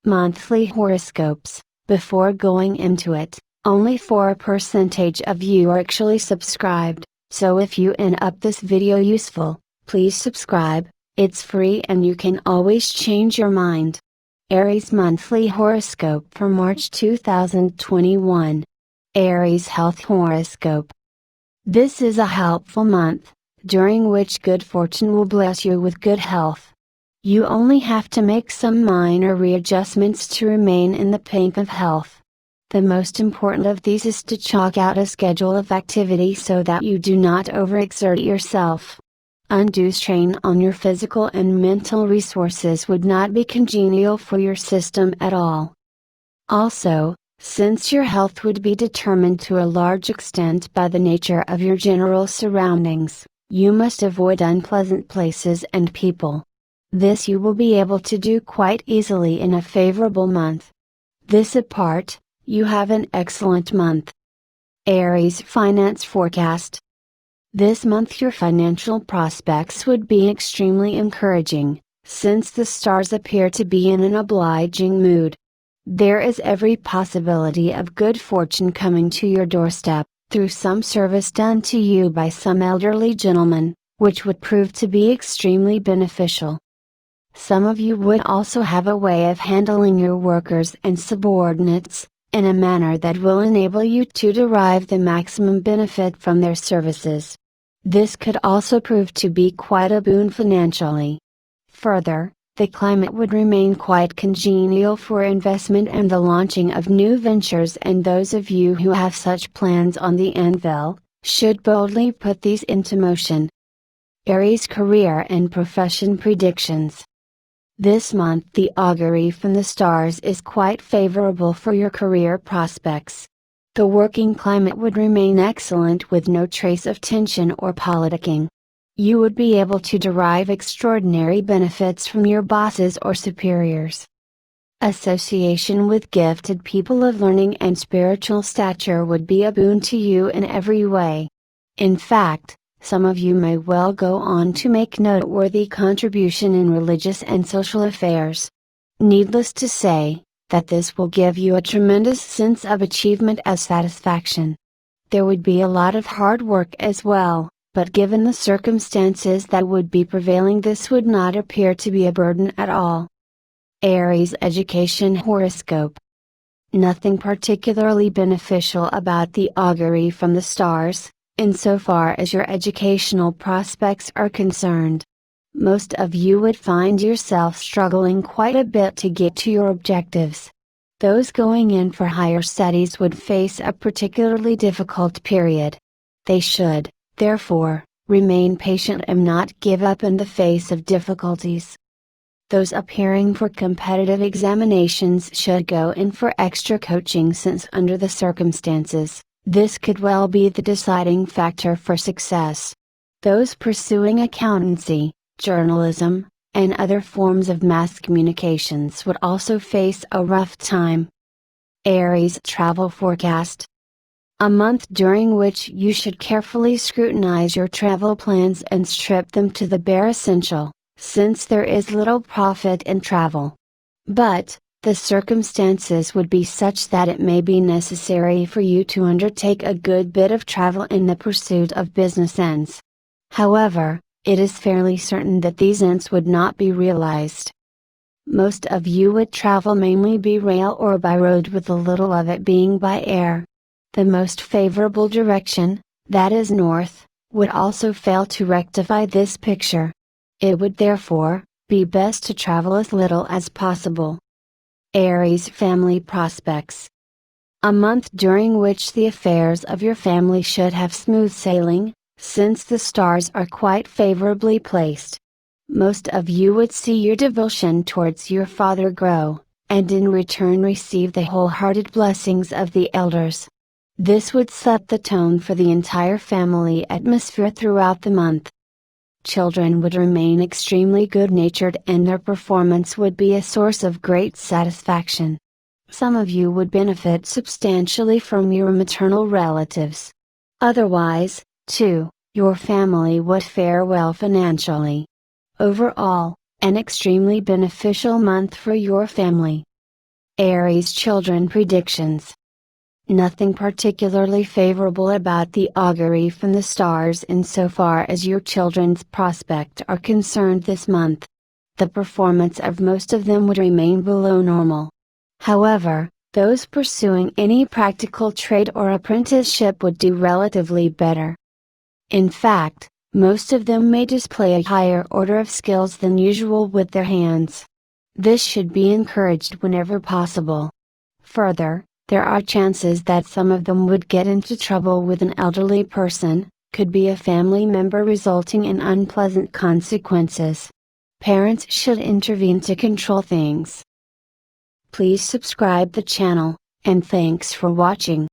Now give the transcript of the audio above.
Monthly horoscopes. Before going into it, only 4% of you are actually subscribed, so if you end up this video useful, please subscribe. It's free and you can always change your mind. Aries monthly horoscope for March 2021. Aries health horoscope. This is a helpful month, during which good fortune will bless you with good health. You only have to make some minor readjustments to remain in the pink of health. The most important of these is to chalk out a schedule of activity so that you do not overexert yourself. Undue strain on your physical and mental resources would not be congenial for your system at all. Also, since your health would be determined to a large extent by the nature of your general surroundings, you must avoid unpleasant places and people. This you will be able to do quite easily in a favorable month. This apart, you have an excellent month. Aries finance forecast. This month your financial prospects would be extremely encouraging, since the stars appear to be in an obliging mood. There is every possibility of good fortune coming to your doorstep, through some service done to you by some elderly gentleman, which would prove to be extremely beneficial. Some of you would also have a way of handling your workers and subordinates, in a manner that will enable you to derive the maximum benefit from their services. This could also prove to be quite a boon financially. Further, the climate would remain quite congenial for investment and the launching of new ventures, and those of you who have such plans on the anvil, should boldly put these into motion. Aries career and profession predictions. This month the augury from the stars is quite favorable for your career prospects. The working climate would remain excellent with no trace of tension or politicking. You would be able to derive extraordinary benefits from your bosses or superiors. Association with gifted people of learning and spiritual stature would be a boon to you in every way. In fact, some of you may well go on to make noteworthy contribution in religious and social affairs. Needless to say, that this will give you a tremendous sense of achievement as satisfaction. There would be a lot of hard work as well, but given the circumstances that would be prevailing, this would not appear to be a burden at all. Aries education horoscope. Nothing particularly beneficial about the augury from the stars, insofar as your educational prospects are concerned. Most of you would find yourself struggling quite a bit to get to your objectives. Those going in for higher studies would face a particularly difficult period. They should, therefore, remain patient and not give up in the face of difficulties. Those appearing for competitive examinations should go in for extra coaching, since under the circumstances, this could well be the deciding factor for success. Those pursuing accountancy, journalism, and other forms of mass communications would also face a rough time. Aries travel forecast. A month during which you should carefully scrutinize your travel plans and strip them to the bare essential, since there is little profit in travel. But, the circumstances would be such that it may be necessary for you to undertake a good bit of travel in the pursuit of business ends. However, it is fairly certain that these ends would not be realized. Most of you would travel mainly by rail or by road, with a little of it being by air. The most favorable direction, that is north, would also fail to rectify this picture. It would therefore, be best to travel as little as possible. Aries family prospects. A month during which the affairs of your family should have smooth sailing, since the stars are quite favorably placed. Most of you would see your devotion towards your father grow, and in return receive the wholehearted blessings of the elders. This would set the tone for the entire family atmosphere throughout the month. Children would remain extremely good-natured and their performance would be a source of great satisfaction. Some of you would benefit substantially from your maternal relatives. Otherwise, too, your family would fare well financially. Overall, an extremely beneficial month for your family. Aries children predictions. Nothing particularly favorable about the augury from the stars insofar as your children's prospects are concerned this month. The performance of most of them would remain below normal. However, those pursuing any practical trade or apprenticeship would do relatively better. In fact, most of them may display a higher order of skills than usual with their hands. This should be encouraged whenever possible. Further, there are chances that some of them would get into trouble with an elderly person, could be a family member resulting in unpleasant consequences. Parents should intervene to control things. Please subscribe the channel, and thanks for watching.